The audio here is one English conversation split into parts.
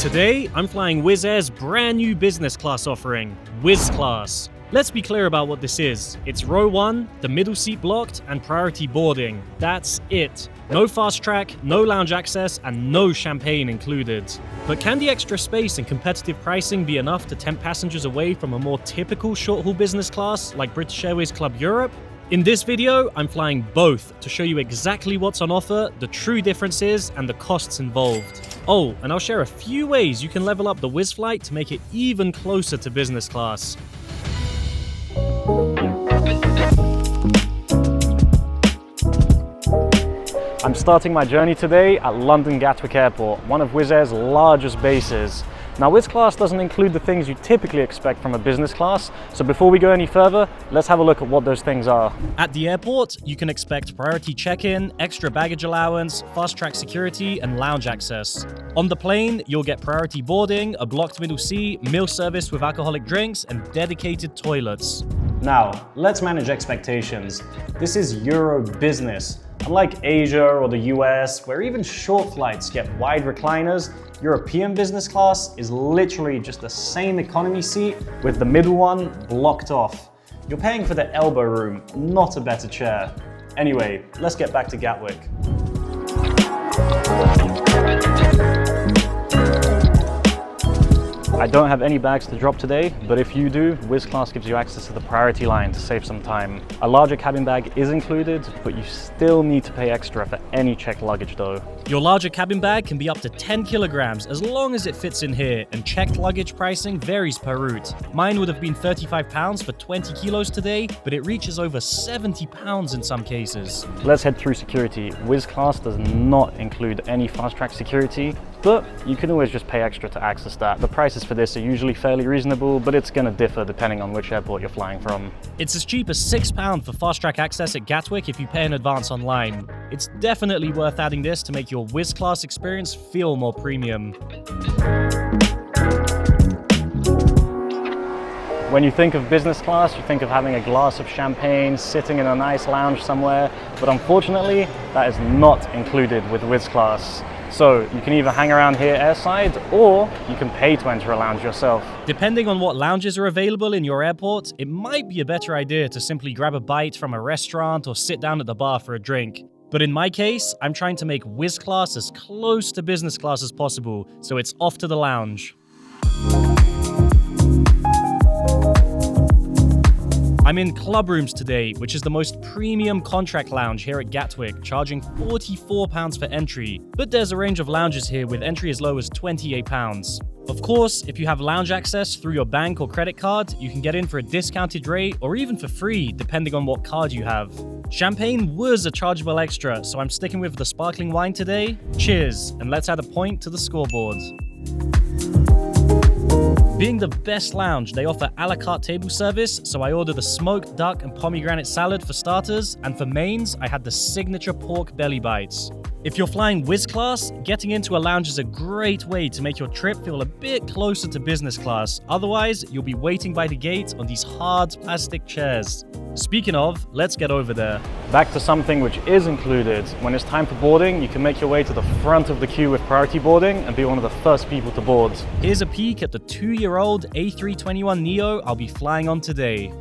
Today, I'm flying Wizz Air's brand new business class offering, Wizz Class. Let's be clear about what this is. It's row 1, the middle seat blocked, and priority boarding. That's it. No fast track, no lounge access, and no champagne included. But can the extra space and competitive pricing be enough to tempt passengers away from a more typical short-haul business class like British Airways Club Europe? In this video, I'm flying both to show you exactly what's on offer, the true differences, and the costs involved. Oh, and I'll share a few ways you can level up the Wizz flight to make it even closer to business class. I'm starting my journey today at London Gatwick Airport, one of Wizz Air's largest bases. Now, Wizz Class doesn't include the things you typically expect from a business class, so before we go any further, let's have a look at what those things are. At the airport, you can expect priority check-in, extra baggage allowance, fast-track security, and lounge access. On the plane, you'll get priority boarding, a blocked middle seat, meal service with alcoholic drinks, and dedicated toilets. Now, let's manage expectations. This is EuroBusiness. Unlike Asia or the US, where even short flights get wide recliners, European business class is literally just the same economy seat with the middle one blocked off. You're paying for the elbow room, not a better chair. Anyway, let's get back to Gatwick. I don't have any bags to drop today, but if you do, Wizz Class gives you access to the priority line to save some time. A larger cabin bag is included, but you still need to pay extra for any checked luggage though. Your larger cabin bag can be up to 10 kilograms as long as it fits in here, and checked luggage pricing varies per route. Mine would have been £35 for 20 kilos today, but it reaches over £70 in some cases. Let's head through security. Wizz Class does not include any fast-track security, but you can always just pay extra to access that. The prices for this are usually fairly reasonable, but it's going to differ depending on which airport you're flying from. It's as cheap as £6 for fast-track access at Gatwick if you pay in advance online. It's definitely worth adding this to make your Wizz Class experience feel more premium. When you think of business class, you think of having a glass of champagne, sitting in a nice lounge somewhere, but unfortunately, that is not included with Wizz Class. So you can either hang around here airside, or you can pay to enter a lounge yourself. Depending on what lounges are available in your airport, it might be a better idea to simply grab a bite from a restaurant or sit down at the bar for a drink. But in my case, I'm trying to make Wizz Class as close to business class as possible, so it's off to the lounge. I'm in Clubrooms today, which is the most premium contract lounge here at Gatwick, charging £44 for entry. But there's a range of lounges here with entry as low as £28. Of course, if you have lounge access through your bank or credit card, you can get in for a discounted rate or even for free, depending on what card you have. Champagne was a chargeable extra, so I'm sticking with the sparkling wine today. Cheers, and let's add a point to the scoreboard. Being the best lounge, they offer a la carte table service, so I ordered the smoked duck and pomegranate salad for starters, and for mains, I had the signature pork belly bites. If you're flying Wizz Class, getting into a lounge is a great way to make your trip feel a bit closer to business class. Otherwise, you'll be waiting by the gate on these hard plastic chairs. Speaking of, let's get over there. Back to something which is included. When it's time for boarding, you can make your way to the front of the queue with priority boarding and be one of the first people to board. Here's a peek at the 2-year-old A321neo I'll be flying on today.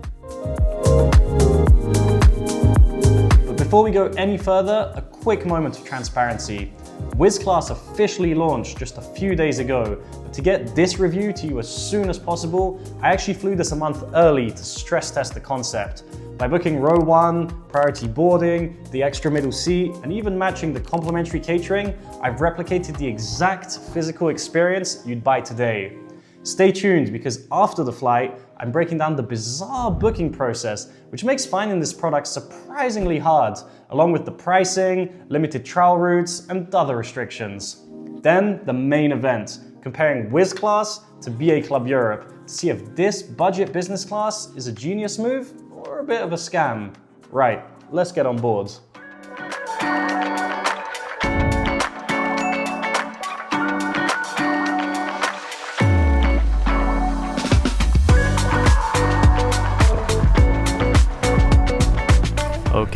Before we go any further, a quick moment of transparency. Wizz Class officially launched just a few days ago, but to get this review to you as soon as possible, I actually flew this a month early to stress test the concept. By booking row 1, priority boarding, the extra middle seat, and even matching the complimentary catering, I've replicated the exact physical experience you'd buy today. Stay tuned, because after the flight, I'm breaking down the bizarre booking process, which makes finding this product surprisingly hard, along with the pricing, limited trial routes, and other restrictions. Then, the main event, comparing Wizz Class to BA Club Europe, to see if this budget business class is a genius move or a bit of a scam. Right, let's get on board.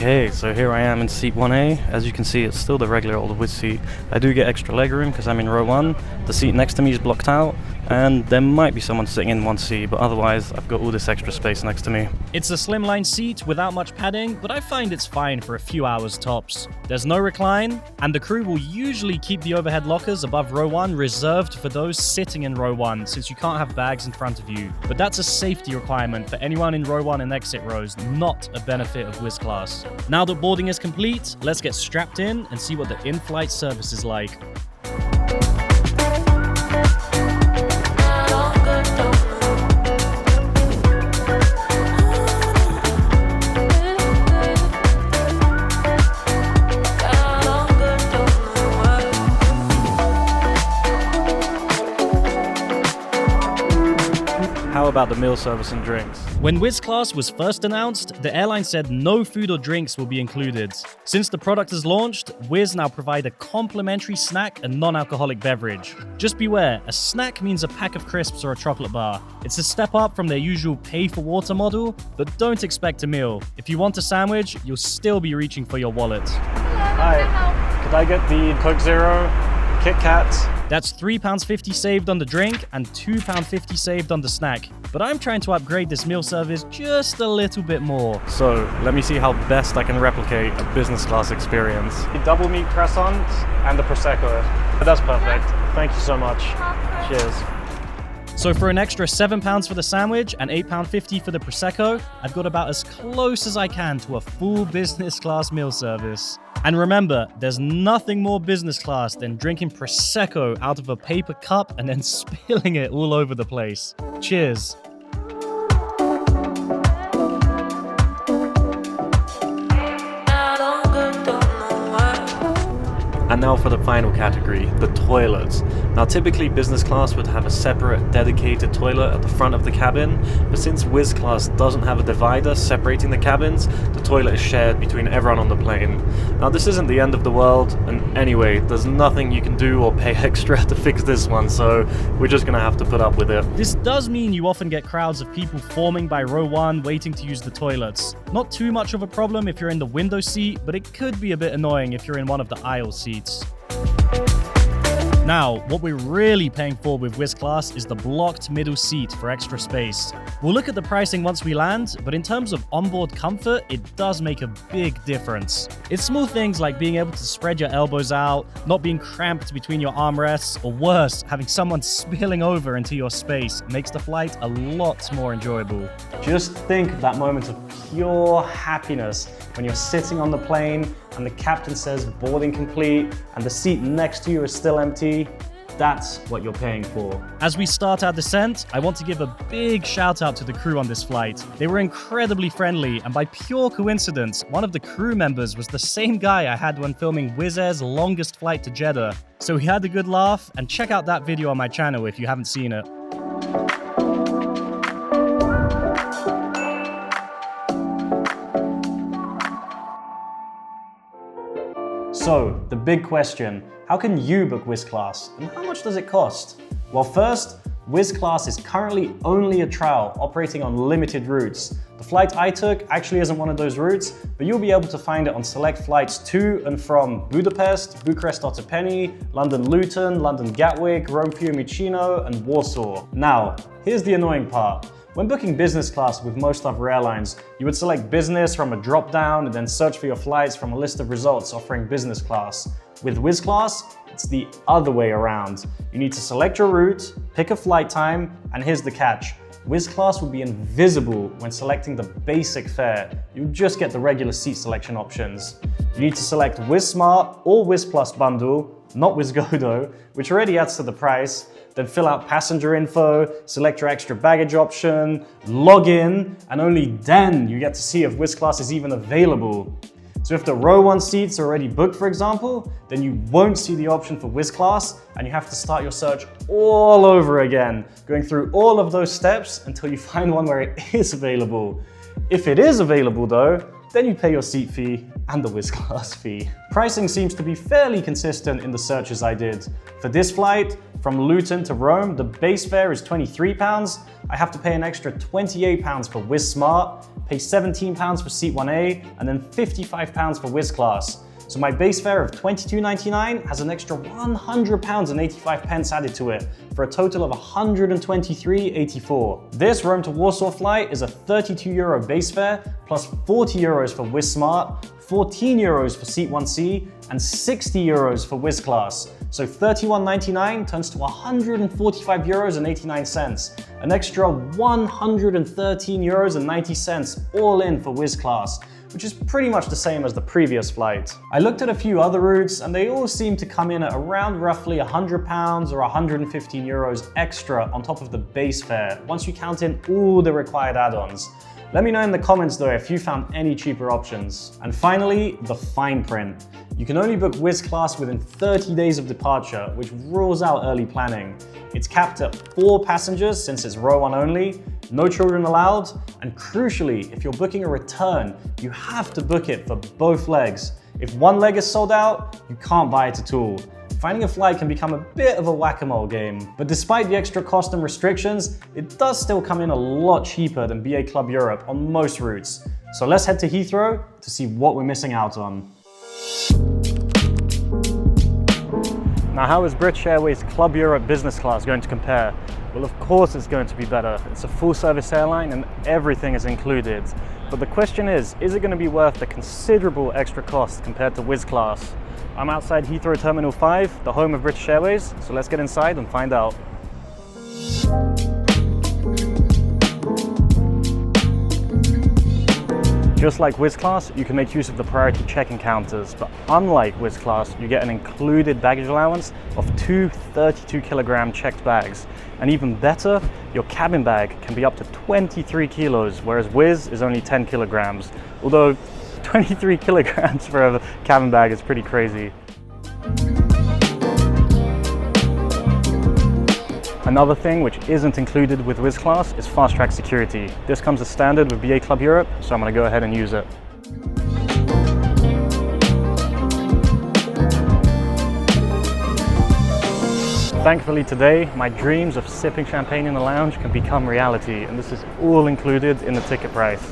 Okay, so here I am in seat 1A. As you can see, it's still the regular old Wizz seat. I do get extra legroom because I'm in row 1. The seat next to me is blocked out, and there might be someone sitting in 1C, but otherwise I've got all this extra space next to me. It's a slimline seat without much padding, but I find it's fine for a few hours tops. There's no recline, and the crew will usually keep the overhead lockers above row 1 reserved for those sitting in row 1, since you can't have bags in front of you. But that's a safety requirement for anyone in row 1 and exit rows, not a benefit of Wizz Class. Now that boarding is complete, let's get strapped in and see what the in-flight service is like. How about the meal service and drinks? When Wizz Class was first announced, the airline said no food or drinks will be included. Since the product is launched, Wizz now provide a complimentary snack and non-alcoholic beverage. Just beware, a snack means a pack of crisps or a chocolate bar. It's a step up from their usual pay-for-water model, but don't expect a meal. If you want a sandwich, you'll still be reaching for your wallet. Hi, could I get the Coke Zero, Kit Kat? That's £3.50 saved on the drink and £2.50 saved on the snack. But I'm trying to upgrade this meal service just a little bit more. So, let me see how best I can replicate a business class experience. The double meat croissant and the Prosecco. That's perfect. Thank you so much. Cheers. So for an extra £7 for the sandwich and £8.50 for the Prosecco, I've got about as close as I can to a full business class meal service. And remember, there's nothing more business class than drinking Prosecco out of a paper cup and then spilling it all over the place. Cheers. And now for the final category, the toilets. Now typically business class would have a separate dedicated toilet at the front of the cabin, but since Wizz Class doesn't have a divider separating the cabins, the toilet is shared between everyone on the plane. Now this isn't the end of the world, and anyway, there's nothing you can do or pay extra to fix this one, so we're just gonna have to put up with it. This does mean you often get crowds of people forming by row 1 waiting to use the toilets. Not too much of a problem if you're in the window seat, but it could be a bit annoying if you're in one of the aisle seats. Now, what we're really paying for with Wizz Class is the blocked middle seat for extra space. We'll look at the pricing once we land, but in terms of onboard comfort, it does make a big difference. It's small things like being able to spread your elbows out, not being cramped between your armrests, or worse, having someone spilling over into your space makes the flight a lot more enjoyable. Just think of that moment of pure happiness when you're sitting on the plane and the captain says boarding complete and the seat next to you is still empty. That's what you're paying for. As we start our descent, I want to give a big shout out to the crew on this flight. They were incredibly friendly, and by pure coincidence, one of the crew members was the same guy I had when filming Wizz Air's longest flight to Jeddah. So we had a good laugh, and check out that video on my channel if you haven't seen it. So, the big question, how can you book Wizz Class and how much does it cost? Well, first, Wizz Class is currently only a trial operating on limited routes. The flight I took actually isn't one of those routes, but you'll be able to find it on select flights to and from Budapest, Bucharest Otopeni, London Luton, London Gatwick, Rome Fiumicino, and Warsaw. Now, here's the annoying part. When booking business class with most other airlines, you would select business from a drop-down and then search for your flights from a list of results offering business class. With Wizz Class, it's the other way around. You need to select your route, pick a flight time, and here's the catch. Wizz Class will be invisible when selecting the basic fare. You'll just get the regular seat selection options. You need to select Wizz Smart or Wizz Plus bundle, not Wizz Go though, which already adds to the price. Then fill out passenger info, select your extra baggage option, log in, and only then you get to see if Wizz Class is even available. So if the row 1 seats are already booked, for example, then you won't see the option for Wizz Class and you have to start your search all over again, going through all of those steps until you find one where it is available. If it is available though, then you pay your seat fee and the Wizz Class fee. Pricing seems to be fairly consistent in the searches I did. For this flight, From Luton to Rome, the base fare is £23. I have to pay an extra £28 for Wizz Smart, pay £17 for Seat 1A, and then £55 for Wizz Class. So my base fare of £22.99 has an extra £100 and 85 pence added to it, for a total of £123.84. This Rome to Warsaw flight is a €32 base fare, plus €40 for Wizz Smart, €14 for Seat 1C, and €60 for Wizz Class. So £31.99 turns to €145.89, an extra €113.90 all in for Wizz Class, which is pretty much the same as the previous flight. I looked at a few other routes and they all seem to come in at around roughly £100 or €115 extra on top of the base fare, once you count in all the required add-ons. Let me know in the comments though if you found any cheaper options. And finally, the fine print. You can only book Wizz Class within 30 days of departure, which rules out early planning. It's capped at 4 passengers since it's row 1 only, no children allowed, and crucially, if you're booking a return, you have to book it for both legs. If one leg is sold out, you can't buy it at all. Finding a flight can become a bit of a whack-a-mole game, but despite the extra cost and restrictions, it does still come in a lot cheaper than BA Club Europe on most routes. So let's head to Heathrow to see what we're missing out on. Now, how is British Airways Club Europe Business Class going to compare? Well, of course it's going to be better. It's a full-service airline and everything is included. But the question is it going to be worth the considerable extra cost compared to Wizz Class? I'm outside Heathrow Terminal 5, the home of British Airways, so let's get inside and find out. Just like Wizz Class, you can make use of the priority check-in counters, but unlike Wizz Class, you get an included baggage allowance of 2 32-kilogram checked bags. And even better, your cabin bag can be up to 23 kilos, whereas Wizz is only 10 kilograms. Although 23 kilograms for a cabin bag is pretty crazy. Another thing which isn't included with Wizz Class is fast track security. This comes as standard with BA Club Europe, so I'm going to go ahead and use it. Thankfully today, my dreams of sipping champagne in the lounge can become reality, and this is all included in the ticket price.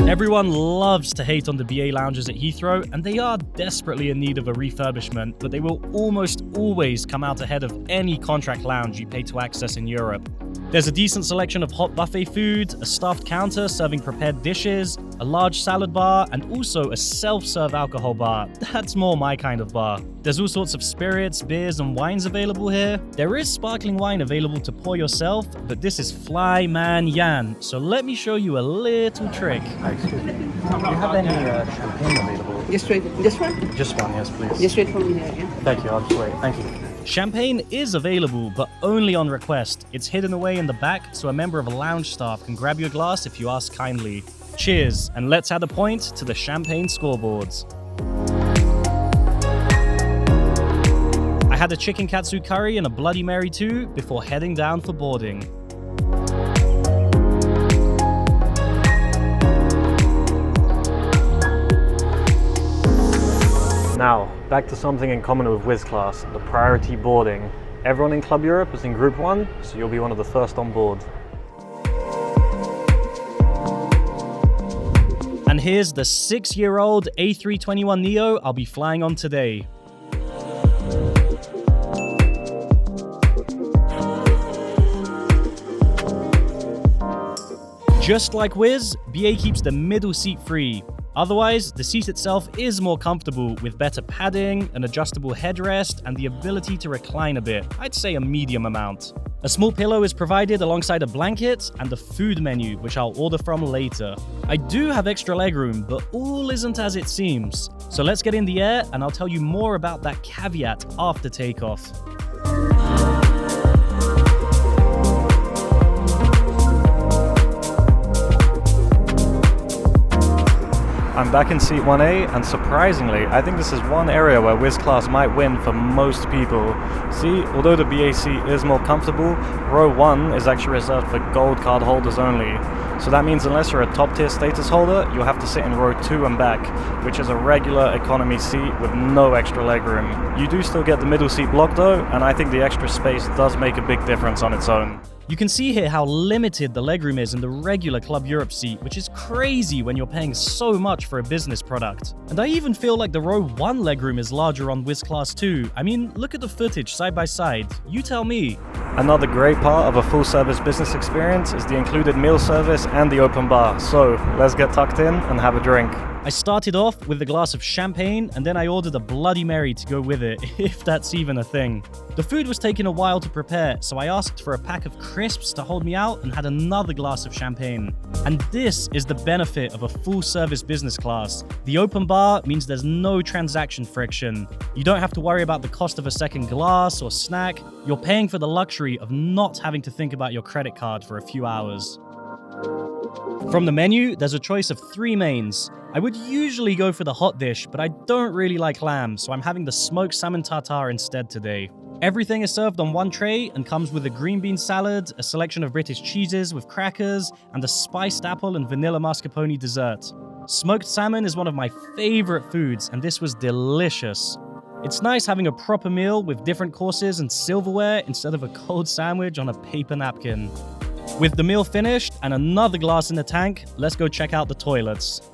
Everyone loves to hate on the BA lounges at Heathrow, and they are desperately in need of a refurbishment, but they will almost always come out ahead of any contract lounge you pay to access in Europe. There's a decent selection of hot buffet food, a staffed counter serving prepared dishes, a large salad bar, and also a self-serve alcohol bar. That's more my kind of bar. There's all sorts of spirits, beers, and wines available here. There is sparkling wine available to pour yourself, but this is Fly Man Yan, so let me show you a little trick. Excuse me. Do you have any champagne available? Just straight, this one? Just one, yes, please. Just straight from here, yeah? Thank you, I'll just wait. Thank you. Champagne is available, but only on request. It's hidden away in the back, so a member of a lounge staff can grab your glass if you ask kindly. Cheers, and let's add a point to the champagne scoreboards. I had a chicken katsu curry and a Bloody Mary too, before heading down for boarding. Now, back to something in common with Wizz Class, the priority boarding. Everyone in Club Europe is in Group 1, so you'll be one of the first on board. And here's the 6-year-old A321neo I'll be flying on today. Just like Wizz, BA keeps the middle seat free. Otherwise, the seat itself is more comfortable with better padding, an adjustable headrest, and the ability to recline a bit. I'd say a medium amount. A small pillow is provided alongside a blanket and a food menu, which I'll order from later. I do have extra legroom, but all isn't as it seems. So let's get in the air and I'll tell you more about that caveat after takeoff. I'm back in seat 1A, and surprisingly, I think this is one area where Wizz Class might win for most people. See, although the BA seat is more comfortable, row 1 is actually reserved for gold card holders only. So that means unless you're a top tier status holder, you'll have to sit in row 2 and back, which is a regular economy seat with no extra legroom. You do still get the middle seat block though, and I think the extra space does make a big difference on its own. You can see here how limited the legroom is in the regular Club Europe seat, which is crazy when you're paying so much for a business product. And I even feel like the row 1 legroom is larger on Wizz Class too. I mean, look at the footage side by side. You tell me. Another great part of a full service business experience is the included meal service and the open bar. So let's get tucked in and have a drink. I started off with a glass of champagne and then I ordered a Bloody Mary to go with it, if that's even a thing. The food was taking a while to prepare, so I asked for a pack of crisps to hold me out and had another glass of champagne. And this is the benefit of a full service business class. The open bar means there's no transaction friction. You don't have to worry about the cost of a second glass or snack. You're paying for the luxury of not having to think about your credit card for a few hours. From the menu, there's a choice of 3 mains. I would usually go for the hot dish, but I don't really like lamb, so I'm having the smoked salmon tartare instead today. Everything is served on one tray and comes with a green bean salad, a selection of British cheeses with crackers, and a spiced apple and vanilla mascarpone dessert. Smoked salmon is one of my favorite foods, and this was delicious. It's nice having a proper meal with different courses and silverware instead of a cold sandwich on a paper napkin. With the meal finished and another glass in the tank, let's go check out the toilets.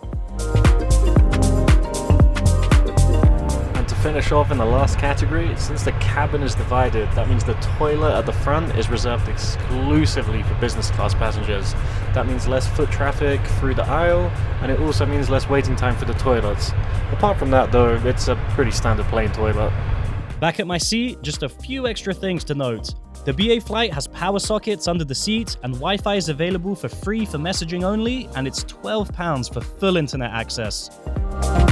And to finish off in the last category, since the cabin is divided, that means the toilet at the front is reserved exclusively for business class passengers. That means less foot traffic through the aisle, and it also means less waiting time for the toilets. Apart from that though, it's a pretty standard plain toilet. Back at my seat, just a few extra things to note. The BA flight has power sockets under the seat and Wi-Fi is available for free for messaging only, and it's £12 for full internet access.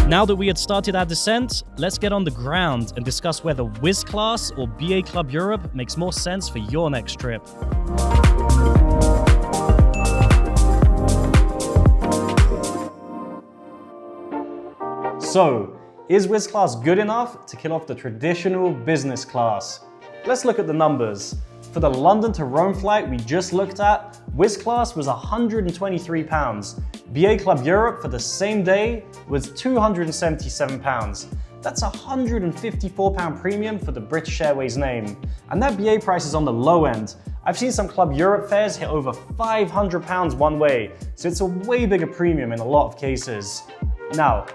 Now that we had started our descent, let's get on the ground and discuss whether Wizz Class or BA Club Europe makes more sense for your next trip. So, is Wizz Class good enough to kill off the traditional business class? Let's look at the numbers. For the London to Rome flight we just looked at, Wizz Class was £123. BA Club Europe for the same day was £277. That's a £154 premium for the British Airways name. And that BA price is on the low end. I've seen some Club Europe fares hit over £500 one way, so it's a way bigger premium in a lot of cases. Now,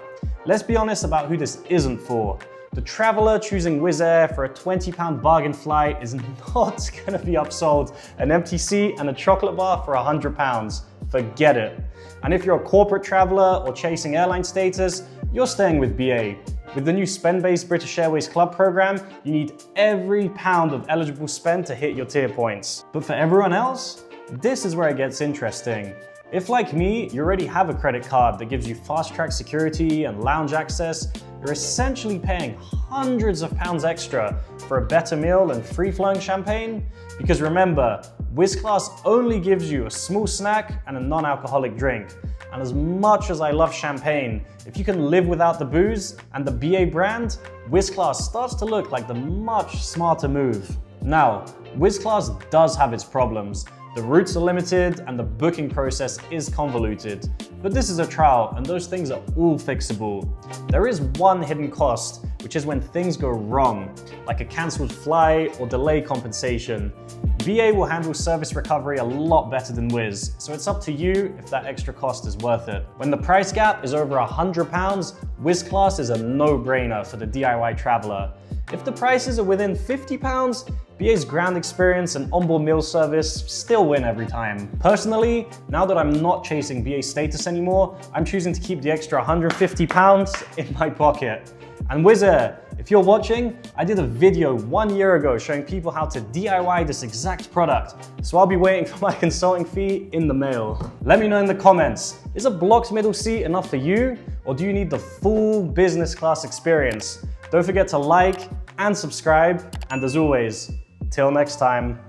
let's be honest about who this isn't for. The traveller choosing Wizz Air for a £20 bargain flight is not going to be upsold an empty seat and a chocolate bar for £100. Forget it. And if you're a corporate traveller or chasing airline status, you're staying with BA. With the new spend-based British Airways Club program, you need every pound of eligible spend to hit your tier points. But for everyone else, this is where it gets interesting. If, like me, you already have a credit card that gives you fast-track security and lounge access, you're essentially paying hundreds of pounds extra for a better meal and free-flowing champagne. Because remember, Wizz Class only gives you a small snack and a non-alcoholic drink. And as much as I love champagne, if you can live without the booze and the BA brand, Wizz Class starts to look like the much smarter move. Now, Wizz Class does have its problems. The routes are limited and the booking process is convoluted. But this is a trial and those things are all fixable. There is one hidden cost, which is when things go wrong, like a cancelled flight or delay compensation. BA will handle service recovery a lot better than Wizz, so it's up to you if that extra cost is worth it. When the price gap is over £100, Wizz Class is a no-brainer for the DIY traveller. If the prices are within £50, BA's ground experience and onboard meal service still win every time. Personally, now that I'm not chasing BA status anymore, I'm choosing to keep the extra £150 in my pocket. And Wizz Air, if you're watching, I did a video 1 year ago showing people how to DIY this exact product, so I'll be waiting for my consulting fee in the mail. Let me know in the comments, is a blocked middle seat enough for you, or do you need the full business class experience? Don't forget to like and subscribe, and as always, till next time.